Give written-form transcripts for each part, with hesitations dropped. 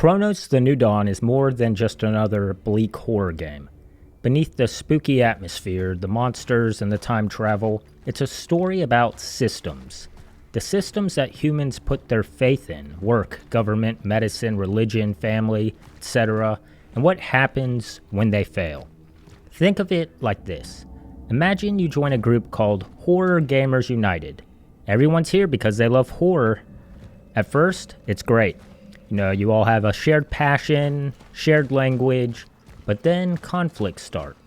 Cronos: The New Dawn is more than just another bleak horror game. Beneath the spooky atmosphere, the monsters, and the time travel, it's a story about systems. The systems that humans put their faith in: work, government, medicine, religion, family, etc., and what happens when they fail. Think of it like this. Imagine you join a group called Horror Gamers United. Everyone's here because they love horror. At first, it's great. You all have a shared passion, shared language, but then conflicts start.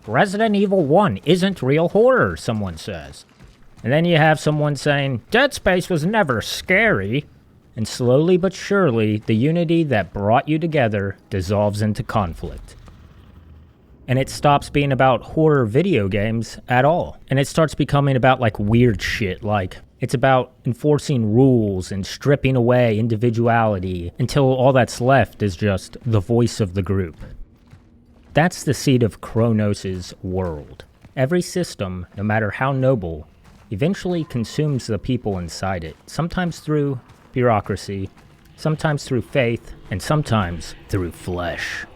Resident Evil 1 isn't real horror, someone says. And then you have someone saying, Dead Space was never scary. And slowly but surely, the unity that brought you together dissolves into conflict. And it stops being about horror video games at all. And it starts becoming about weird shit, it's about enforcing rules and stripping away individuality until all that's left is just the voice of the group. That's the seed of Cronos' world. Every system, no matter how noble, eventually consumes the people inside it, sometimes through bureaucracy, sometimes through faith, and sometimes through flesh.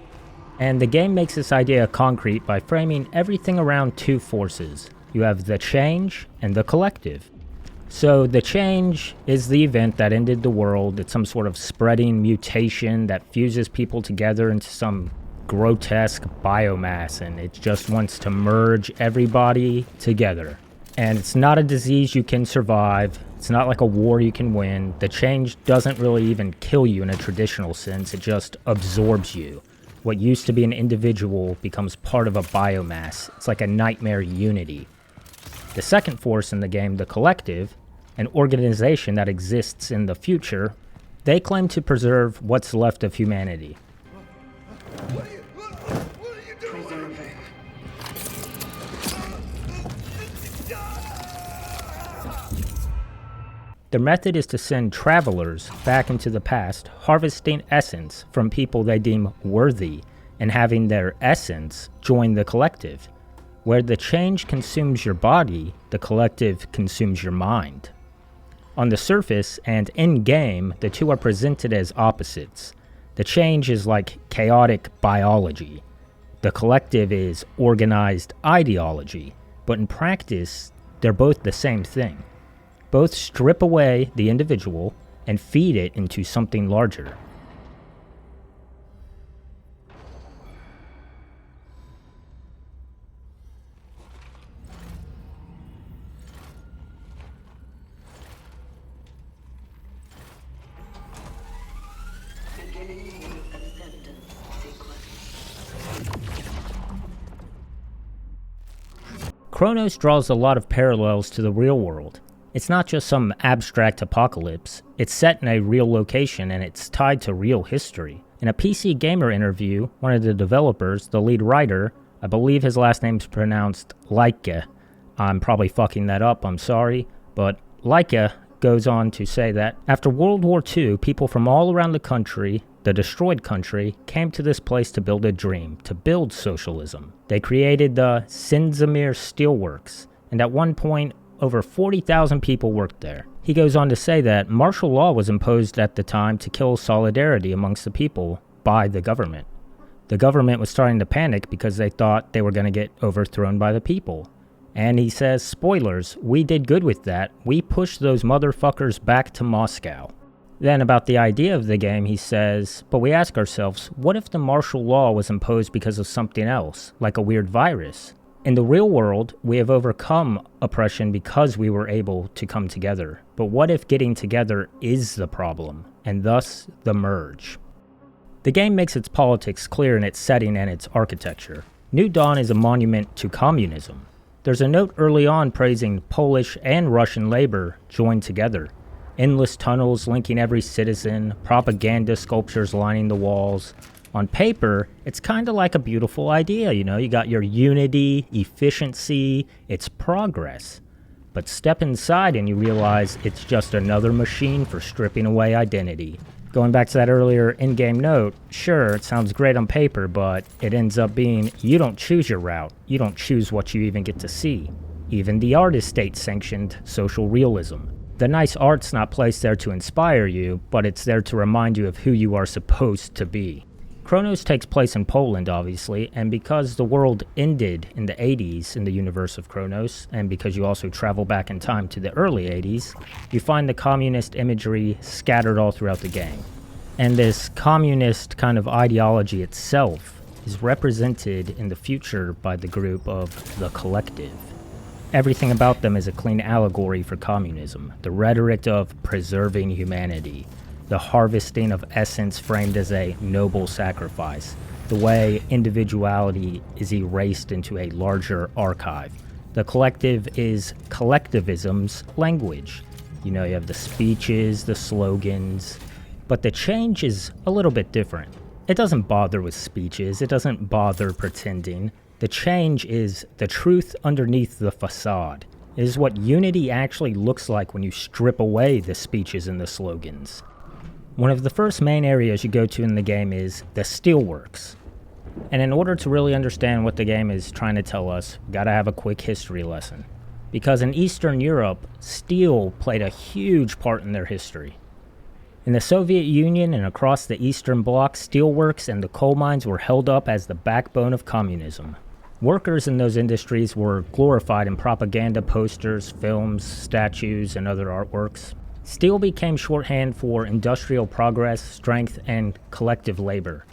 And the game makes this idea concrete by framing everything around two forces. You have the change and the collective. So the change is the event that ended the world. It's some sort of spreading mutation that fuses people together into some grotesque biomass, and it just wants to merge everybody together. And it's not a disease you can survive. It's not like a war you can win. The change doesn't really even kill you in a traditional sense. It just absorbs you. What used to be an individual becomes part of a biomass. It's like a nightmare unity. The second force in the game, the collective, an organization that exists in the future, they claim to preserve what's left of humanity. What are you doing? Their method is to send travelers back into the past, harvesting essence from people they deem worthy, and having their essence join the collective. Where the change consumes your body, the collective consumes your mind. On the surface and in-game, the two are presented as opposites. The change is like chaotic biology. The collective is organized ideology. But in practice, they're both the same thing. Both strip away the individual and feed it into something larger. Cronos draws a lot of parallels to the real world. It's not just some abstract apocalypse, it's set in a real location and it's tied to real history. In a PC Gamer interview, one of the developers, the lead writer, I believe his last name's pronounced Laika. I'm probably fucking that up, I'm sorry, but Laika goes on to say that after World War II, people from all around the country, the destroyed country, came to this place to build a dream, to build socialism. They created the Steelworks, and at one point, over 40,000 people worked there. He goes on to say that martial law was imposed at the time to kill solidarity amongst the people by the government. The government was starting to panic because they thought they were going to get overthrown by the people. And he says, spoilers, we did good with that. We pushed those motherfuckers back to Moscow. Then about the idea of the game, he says, but we ask ourselves, what if the martial law was imposed because of something else, like a weird virus? In the real world, we have overcome oppression because we were able to come together. But what if getting together is the problem, and thus the merge? The game makes its politics clear in its setting and its architecture. New Dawn is a monument to communism. There's a note early on praising Polish and Russian labor joined together. Endless tunnels linking every citizen, propaganda sculptures lining the walls. On paper, it's kind of like a beautiful idea, you got your unity, efficiency, it's progress. But step inside and you realize it's just another machine for stripping away identity. Going back to that earlier in-game note, sure, it sounds great on paper, but it ends up being you don't choose your route, you don't choose what you even get to see. Even the art is state-sanctioned social realism. The nice art's not placed there to inspire you, but it's there to remind you of who you are supposed to be. Cronos takes place in Poland, obviously, and because the world ended in the 80s in the universe of Cronos, and because you also travel back in time to the early 80s, you find the communist imagery scattered all throughout the game. And this communist kind of ideology itself is represented in the future by the group of the Collective. Everything about them is a clean allegory for communism, the rhetoric of preserving humanity, the harvesting of essence framed as a noble sacrifice, the way individuality is erased into a larger archive. The Collective is collectivism's language. You know, you have the speeches, the slogans, but the change is a little bit different. It doesn't bother with speeches, it doesn't bother pretending. The change is the truth underneath the facade. It is what unity actually looks like when you strip away the speeches and the slogans. One of the first main areas you go to in the game is the Steelworks. And in order to really understand what the game is trying to tell us, we gotta have a quick history lesson. Because in Eastern Europe, steel played a huge part in their history. In the Soviet Union and across the Eastern Bloc, steelworks and the coal mines were held up as the backbone of communism. Workers in those industries were glorified in propaganda posters, films, statues, and other artworks. Steel became shorthand for industrial progress, strength, and collective labor.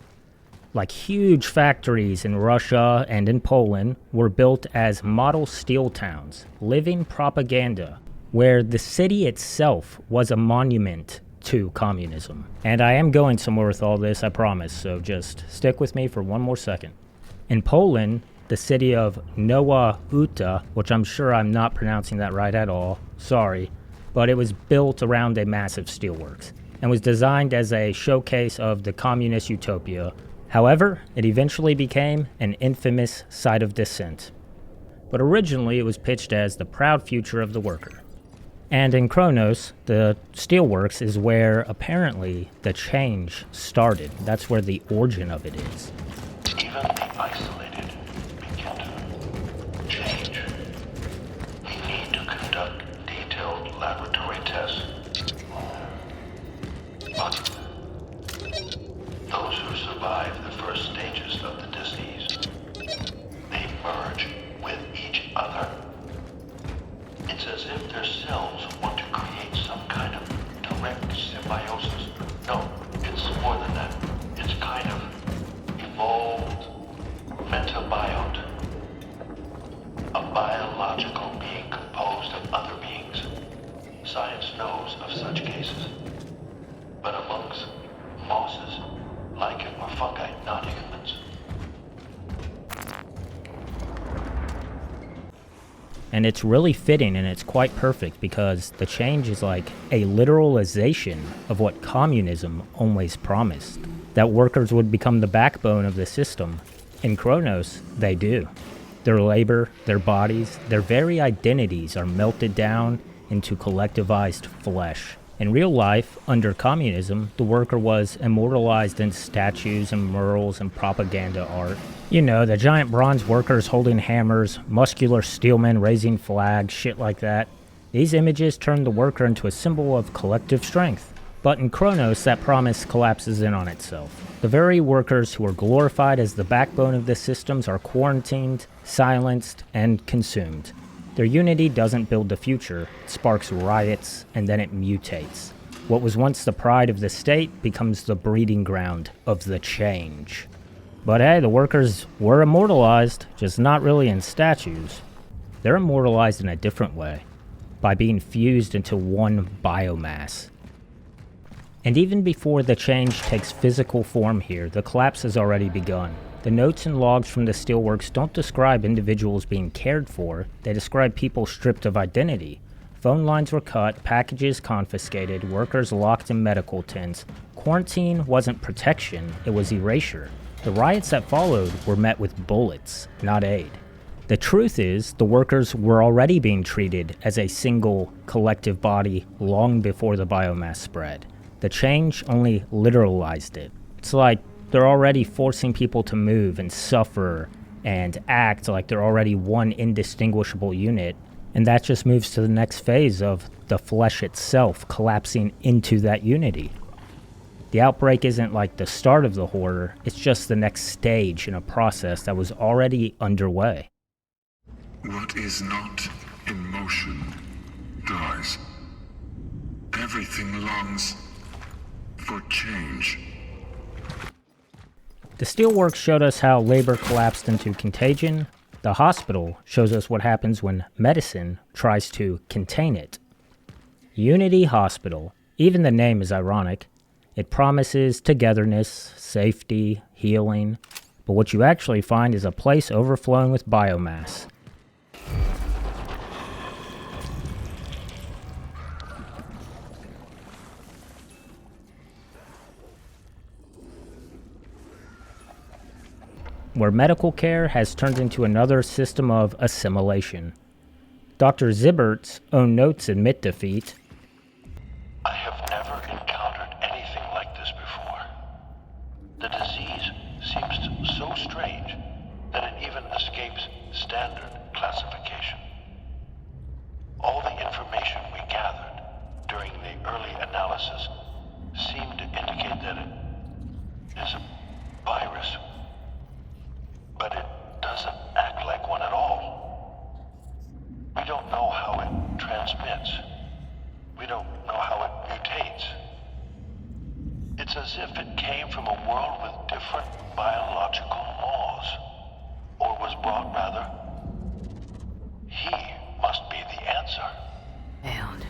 Like huge factories in Russia and in Poland were built as model steel towns, living propaganda, where the city itself was a monument to communism. And I am going somewhere with all this, I promise, so just stick with me for one more second. In Poland, the city of Nowa Huta, which I'm sure I'm not pronouncing that right at all, sorry, but it was built around a massive steelworks and was designed as a showcase of the communist utopia. However, it eventually became an infamous site of dissent. But originally it was pitched as the proud future of the worker. And in Cronos, the steelworks is where apparently the change started. That's where the origin of it is. Even the isolated begin to change. We need to conduct detailed laboratory tests. But those who survive the first stages of the disease, they merge with each other. It's as if their cells want to create some kind of direct symbiosis. No, it's more than that. It's kind of evolved metabiote. A biological being composed of other beings. Science knows of such cases. But amongst mosses, lichen or fungi, not humans. And it's really fitting and it's quite perfect because the change is like a literalization of what communism always promised. That workers would become the backbone of the system. In Cronos, they do. Their labor, their bodies, their very identities are melted down into collectivized flesh. In real life, under communism, the worker was immortalized in statues and murals and propaganda art. You know, the giant bronze workers holding hammers, muscular steelmen raising flags, shit like that. These images turn the worker into a symbol of collective strength. But in Cronos, that promise collapses in on itself. The very workers who are glorified as the backbone of the systems are quarantined, silenced, and consumed. Their unity doesn't build the future, it sparks riots, and then it mutates. What was once the pride of the state becomes the breeding ground of the change. But hey, the workers were immortalized, just not really in statues. They're immortalized in a different way, by being fused into one biomass. And even before the change takes physical form here, the collapse has already begun. The notes and logs from the Steelworks don't describe individuals being cared for, they describe people stripped of identity. Phone lines were cut, packages confiscated, workers locked in medical tents. Quarantine wasn't protection, it was erasure. The riots that followed were met with bullets, not aid. The truth is, the workers were already being treated as a single, collective body long before the biomass spread. The change only literalized it. It's like they're already forcing people to move and suffer and act like they're already one indistinguishable unit, And that just moves to the next phase of the flesh itself collapsing into that unity. The outbreak isn't like the start of the horror, it's just the next stage in a process that was already underway. What is not in motion dies. Everything longs for change. The Steelworks showed us how labor collapsed into contagion. The hospital shows us what happens when medicine tries to contain it. Unity Hospital. Even the name is ironic. It promises togetherness, safety, healing, but what you actually find is a place overflowing with biomass. Where medical care has turned into another system of assimilation. Dr. Zibbert's own notes admit defeat. I have never encountered anything like this before. The disease seems so strange that it even escapes standard classification. All the information we gathered during the early analysis seemed to indicate that it is a virus, but it doesn't act like one at all. We don't know how it transmits. We don't know how it mutates. It's as if it came from a world with different biological laws. Or was brought, rather. He must be the answer. Failed.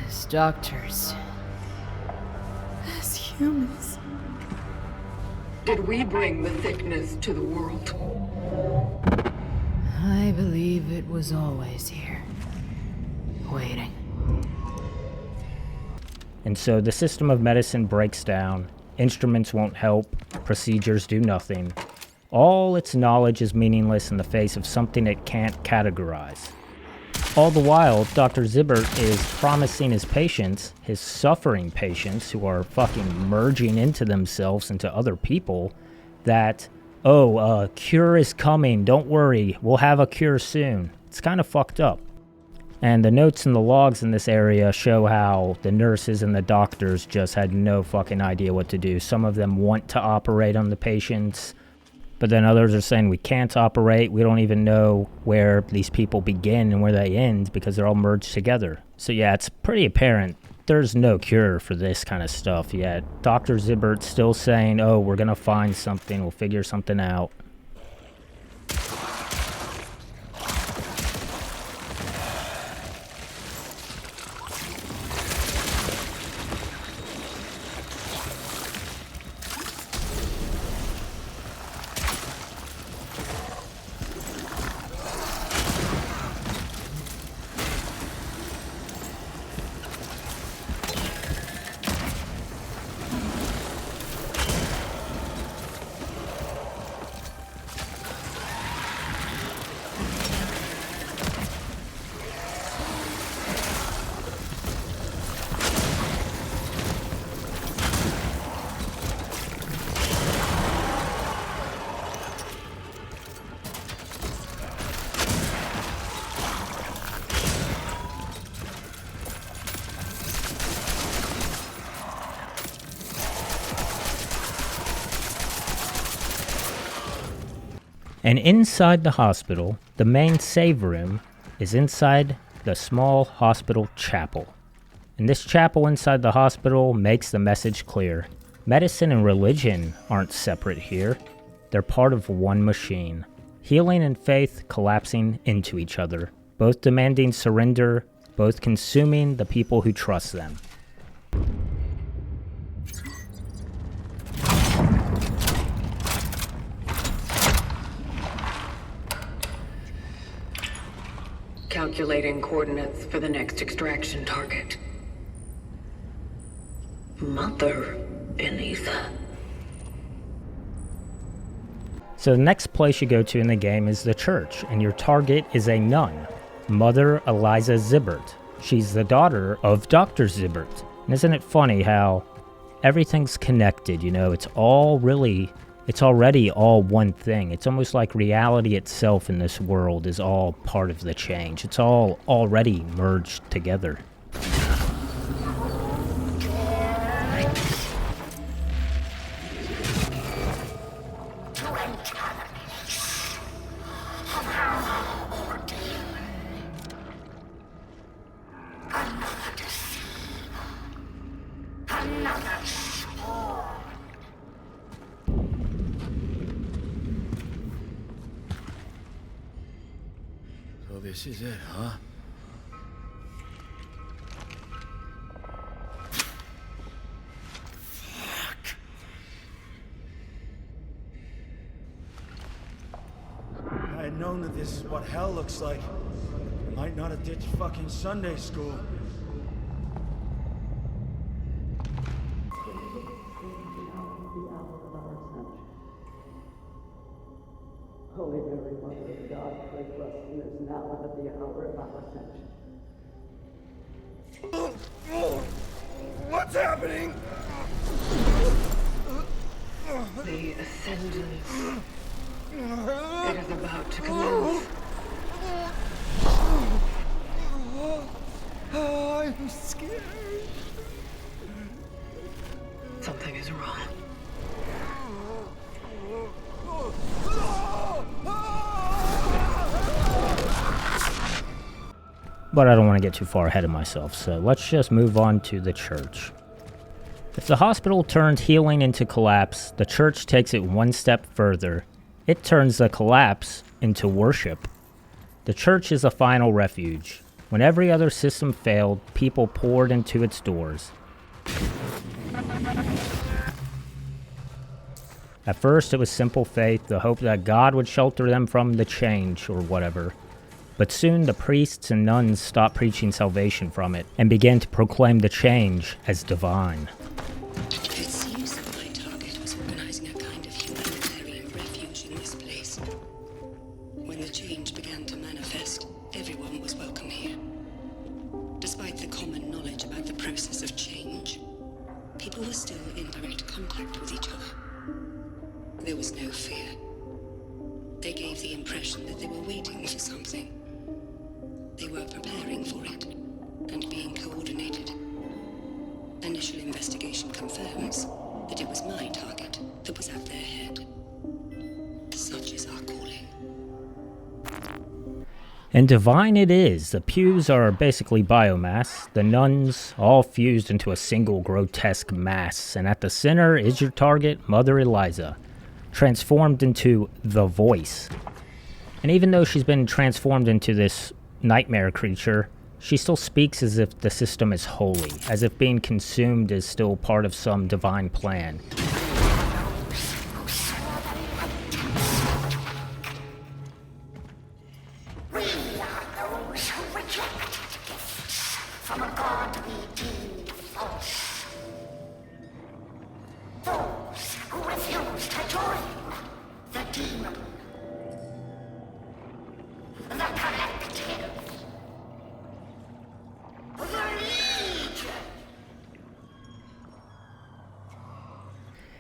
As doctors. As humans. Did we bring the thickness to the world? I believe it was always here. Waiting. And so the system of medicine breaks down, instruments won't help, procedures do nothing. All its knowledge is meaningless in the face of something it can't categorize. All the while, Dr. Zibbert is promising his patients, his suffering patients who are fucking merging into themselves, into other people, that, a cure is coming, don't worry, we'll have a cure soon. It's kind of fucked up. And the notes and the logs in this area show how the nurses and the doctors just had no fucking idea what to do. Some of them want to operate on the patients, but then others are saying we can't operate. We don't even know where these people begin and where they end because they're all merged together. So yeah, it's pretty apparent there's no cure for this kind of stuff yet. Dr. Zibbert's still saying, we're gonna find something, we'll figure something out. And inside the hospital, the main save room is inside the small hospital chapel. And this chapel inside the hospital makes the message clear. Medicine and religion aren't separate here. They're part of one machine. Healing and faith collapsing into each other, both demanding surrender, both consuming the people who trust them. Calculating coordinates for the next extraction target. Mother beneath. So the next place you go to in the game is the church, and your target is a nun, Mother Eliza Zibbert. She's the daughter of Dr. Zibbert. And isn't it funny how everything's connected, it's all really, It's already all one thing. It's almost like reality itself in this world is all part of the change. It's all already merged together. So this is it, huh? Fuck. I had known that this is what hell looks like. I might not have ditched fucking Sunday school. Holy Mary, Mother of God, pray for us sinners now and at the hour of our ascension. What's happening? The ascendance. It is about to commence. I'm scared. Something is wrong. But I don't want to get too far ahead of myself, so let's just move on to the church. If the hospital turned healing into collapse, the church takes it one step further. It turns the collapse into worship. The church is a final refuge. When every other system failed, people poured into its doors. At first, it was simple faith, the hope that God would shelter them from the change or whatever. But soon the priests and nuns stopped preaching salvation from it and began to proclaim the change as divine. It seems that my target was organizing a kind of humanitarian refuge in this place. When the change began to manifest, everyone was welcome here. Despite the common knowledge about the process of change, people were still in direct contact with each other. There was no fear. They gave the impression that they were waiting for something. They were preparing for it, and being coordinated. Initial investigation confirms that it was my target that was at their head. Such is our calling. And divine it is. The pews are basically biomass, the nuns all fused into a single grotesque mass, and at the center is your target, Mother Eliza, transformed into the Voice. And even though she's been transformed into this nightmare creature, she still speaks as if the system is holy, as if being consumed is still part of some divine plan. We are those who reject gifts from a god we deem false. Those who refuse to join the demon. The collective. The legion.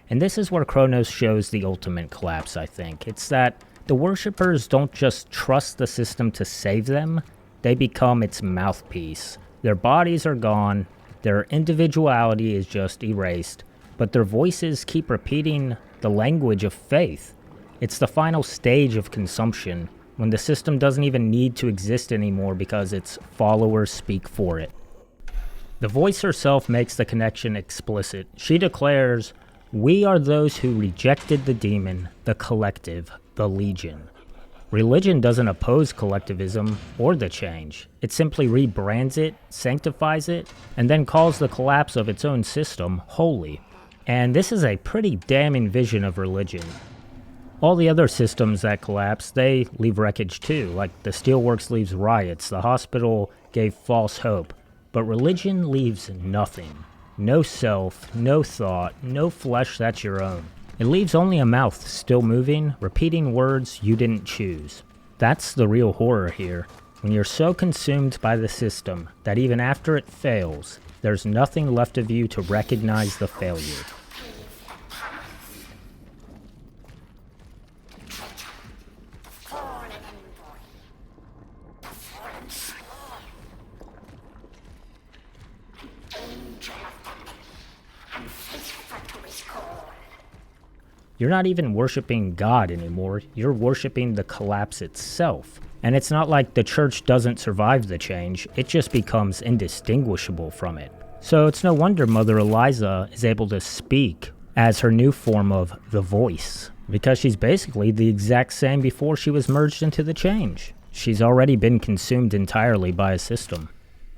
And this is where Cronos shows the ultimate collapse, I think. It's that the worshippers don't just trust the system to save them, they become its mouthpiece. Their bodies are gone, their individuality is just erased, but their voices keep repeating the language of faith. It's the final stage of consumption, when the system doesn't even need to exist anymore because its followers speak for it. The Voice herself makes the connection explicit. She declares, "We are those who rejected the demon, the collective, the legion." Religion doesn't oppose collectivism or the change. It simply rebrands it, sanctifies it, and then calls the collapse of its own system holy. And this is a pretty damning vision of religion. All the other systems that collapse, they leave wreckage too, like the Steelworks leaves riots, the hospital gave false hope. But religion leaves nothing. No self, no thought, no flesh that's your own. It leaves only a mouth still moving, repeating words you didn't choose. That's the real horror here. When you're so consumed by the system that even after it fails, there's nothing left of you to recognize the failure. You're not even worshiping God anymore, you're worshiping the collapse itself. And it's not like the church doesn't survive the change, it just becomes indistinguishable from it. So it's no wonder Mother Eliza is able to speak as her new form of the voice, because she's basically the exact same before she was merged into the change. She's already been consumed entirely by a system.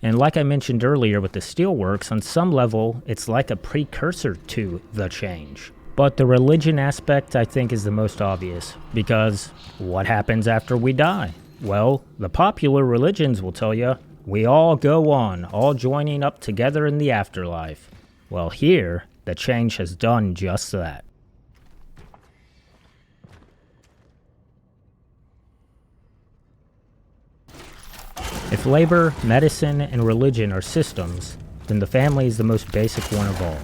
And like I mentioned earlier with the Steelworks, on some level, it's like a precursor to the change. But the religion aspect, I think, is the most obvious, because what happens after we die? Well, the popular religions will tell you, we all go on, all joining up together in the afterlife. Well, here, the change has done just that. If labor, medicine, and religion are systems, then the family is the most basic one of all.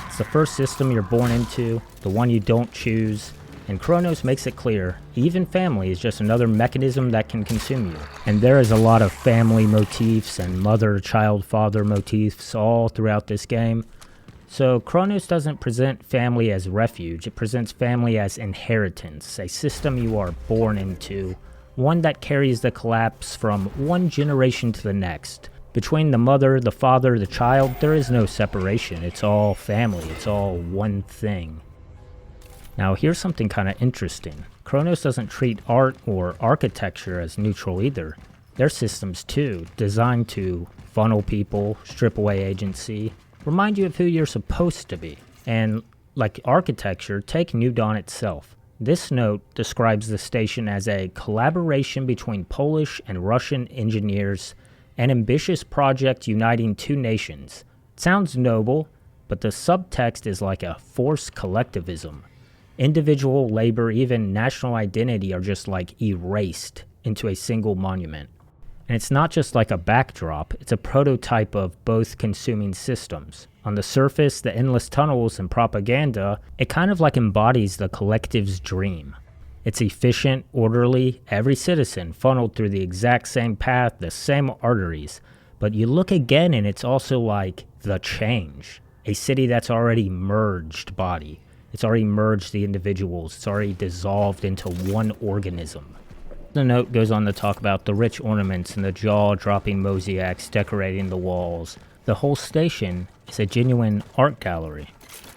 It's the first system you're born into, the one you don't choose, and Cronos makes it clear, even family is just another mechanism that can consume you. And there is a lot of family motifs and mother, child, father motifs all throughout this game. So Cronos doesn't present family as refuge, it presents family as inheritance, a system you are born into, one that carries the collapse from one generation to the next. Between the mother, the father, the child, there is no separation. It's all family. It's all one thing. Now here's something kind of interesting. Cronos doesn't treat art or architecture as neutral either. They're systems too, designed to funnel people, strip away agency, remind you of who you're supposed to be. And like architecture, take New Dawn itself. This note describes the station as a collaboration between Polish and Russian engineers, an ambitious project uniting two nations. It sounds noble, but the subtext is like a forced collectivism. Individual labor, even national identity are just like erased into a single monument. And it's not just like a backdrop, it's a prototype of both consuming systems. On the surface, the endless tunnels and propaganda, it kind of like embodies the collective's dream. It's efficient, orderly, every citizen funneled through the exact same path, the same arteries. But you look again and it's also like the change. A city that's already merged body. It's already merged the individuals. It's already dissolved into one organism. The note goes on to talk about the rich ornaments and the jaw-dropping mosaics decorating the walls. The whole station is a genuine art gallery,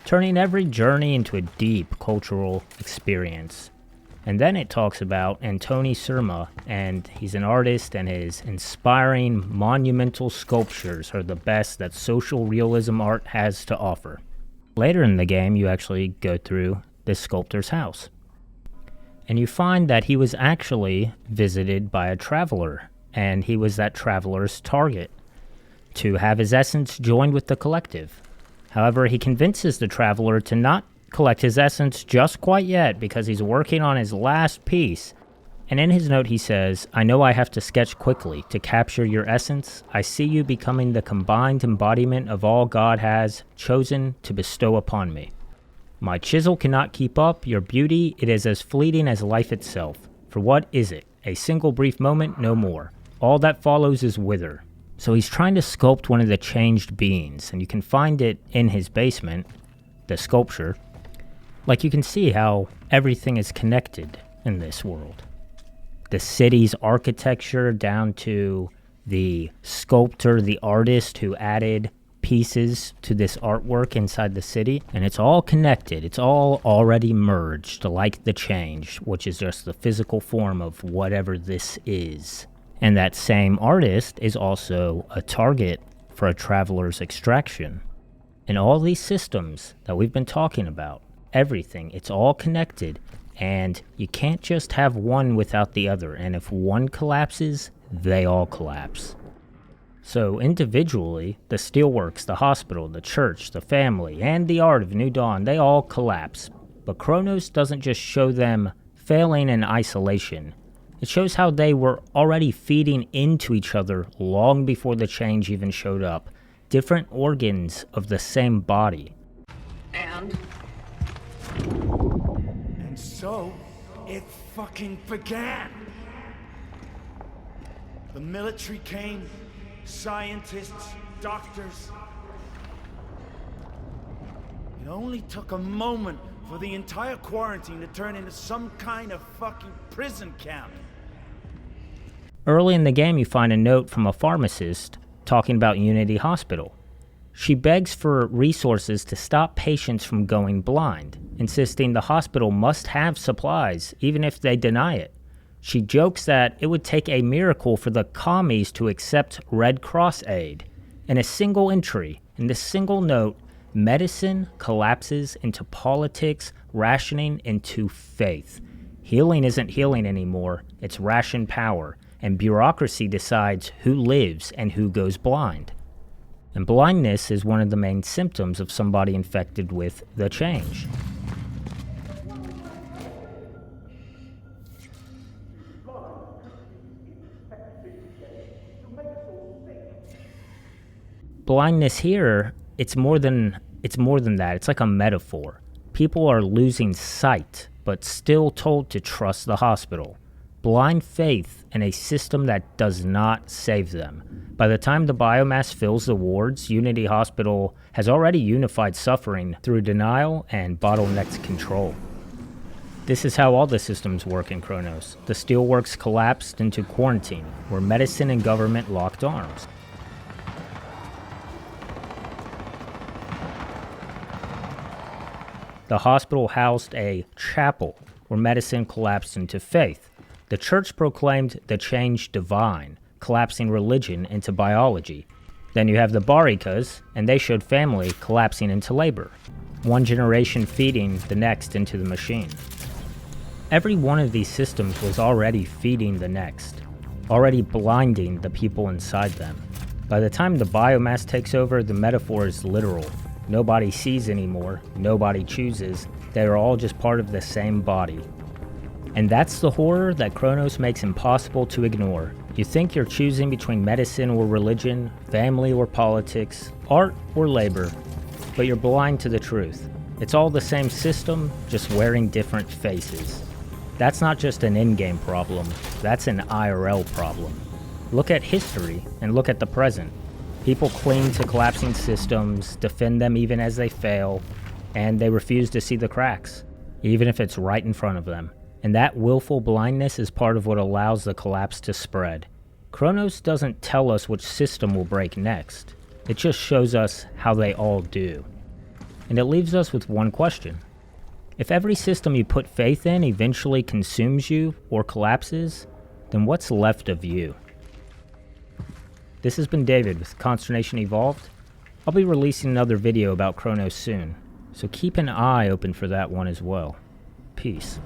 turning every journey into a deep cultural experience. And then it talks about Antoni Surma, and he's an artist, and his inspiring monumental sculptures are the best that social realism art has to offer. Later in the game, you actually go through this sculptor's house. And you find that he was actually visited by a traveler, and he was that traveler's target, to have his essence joined with the collective. However, he convinces the traveler to not collect his essence just quite yet because he's working on his last piece. And in his note he says, "I know I have to sketch quickly to capture your essence. I see you becoming the combined embodiment of all God has chosen to bestow upon me. My chisel cannot keep up your beauty. It is as fleeting as life itself. For what is it? A single brief moment, no more. All that follows is wither." So he's trying to sculpt one of the changed beings, and you can find it in his basement, the sculpture. Like, you can see how everything is connected in this world. The city's architecture down to the sculptor, the artist who added pieces to this artwork inside the city, and it's all connected. It's all already merged, like the change, which is just the physical form of whatever this is. And that same artist is also a target for a traveler's extraction. And all these systems that we've been talking about, everything, it's all connected, and you can't just have one without the other, and if one collapses, they all collapse. So individually, the Steelworks, the hospital, the church, the family, and the art of New Dawn, they all collapse. But Cronos doesn't just show them failing in isolation. It shows how they were already feeding into each other long before the change even showed up. Different organs of the same body. And so, it fucking began. The military came, scientists, doctors. It only took a moment For the entire quarantine to turn into some kind of fucking prison camp. Early in the game, you find a note from a pharmacist talking about Unity Hospital. She begs for resources to stop patients from going blind, insisting the hospital must have supplies, even if they deny it. She jokes that it would take a miracle for the commies to accept Red Cross aid. In a single entry, in this single note, medicine collapses into politics, rationing into faith. Healing isn't healing anymore, it's ration power, and bureaucracy decides who lives and who goes blind. And blindness is one of the main symptoms of somebody infected with the change. Blindness here, it's more than that. It's like a metaphor. People are losing sight, but still told to trust the hospital. Blind faith in a system that does not save them. By the time the biomass fills the wards, Unity Hospital has already unified suffering through denial and bottlenecked control. This is how all the systems work in Cronos. The Steelworks collapsed into quarantine, where medicine and government locked arms. The hospital housed a chapel, where medicine collapsed into faith. The church proclaimed the change divine, collapsing religion into biology. Then you have the Barikas, and they showed family collapsing into labor. One generation feeding the next into the machine. Every one of these systems was already feeding the next, already blinding the people inside them. By the time the biomass takes over, the metaphor is literal. Nobody sees anymore, nobody chooses, they are all just part of the same body. And that's the horror that Cronos makes impossible to ignore. You think you're choosing between medicine or religion, family or politics, art or labor, but you're blind to the truth. It's all the same system, just wearing different faces. That's not just an in-game problem, that's an IRL problem. Look at history and look at the present. People cling to collapsing systems, defend them even as they fail, and they refuse to see the cracks, even if it's right in front of them. And that willful blindness is part of what allows the collapse to spread. Cronos doesn't tell us which system will break next. It just shows us how they all do. And it leaves us with one question. If every system you put faith in eventually consumes you or collapses, then what's left of you? This has been David with Consternation Evolved. I'll be releasing another video about Cronos soon, so keep an eye open for that one as well. Peace.